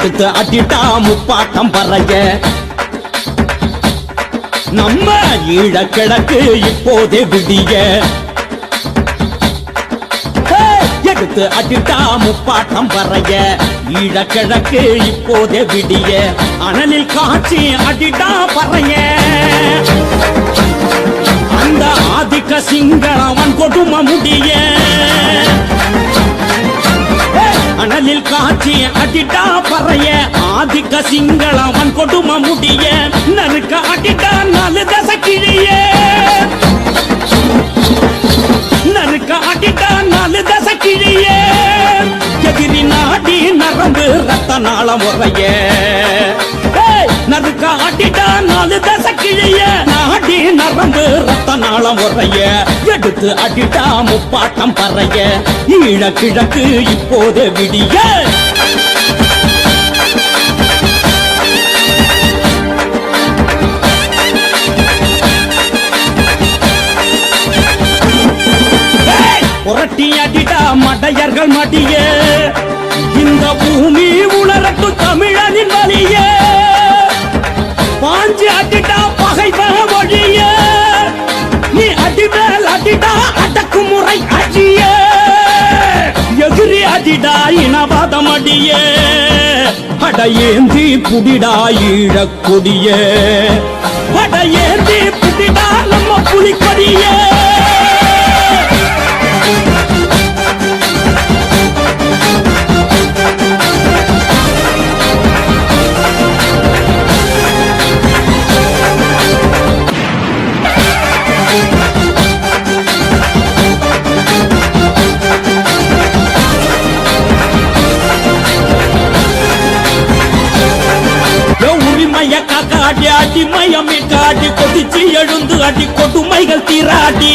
எடுத்து அட்டிட்டா முப்பாட்டம் பறைய நம்ம ஈழ கிழக்கு இப்போதே விடிய எடுத்து அட்டிட்டா முப்பாட்டம் பறைய ஈழ கிழக்கு இப்போதே விடிய அனலில் காட்சி அட்டிட்டா பறைய அந்த ஆதிக்க சிங்களவன் கொடுமை முடிய அனலில் காட்சி அட்டிட்டா பறைய ஆதிக்க சிங்களவன் கொடுமை முடிய நறுக்க அட்டிட்டா 4 தசை கிழிய நறுக்க அட்டிட்டா 4 தசை கிழிய எதிரி நாடி நரம்பு ரத்த நாளம் உறைய நறுக்க அட்டிட்டா 4 தசை கிழிய நாடி நரம்பு ரத்த நாளம் உறைய எடுத்து அட்டிட்டா முப்பாட்டம் பறைய ஈழ கிழக்கு இப்போது விடிய புரட்டி அடிடா மடையர்கள் மடிய இந்த பூமி உலரட்டு தமிழனின் வலிய பாஞ்சு அடிடா பகைவன் வழிய நீ அடிமேல் அடிடா அடக்குமுறை அடிய எதிரி அடிடா இனவாதம் அடிய அடையேந்தி புடிடா ஈழக்கொடிய அடையேந்தி புடிடா நம்ம புலிக்கொடிய அடி அடிமயமே காட்டி கொதிச்சு எழுந்து அடி கொடுமைகள் தீராட்டி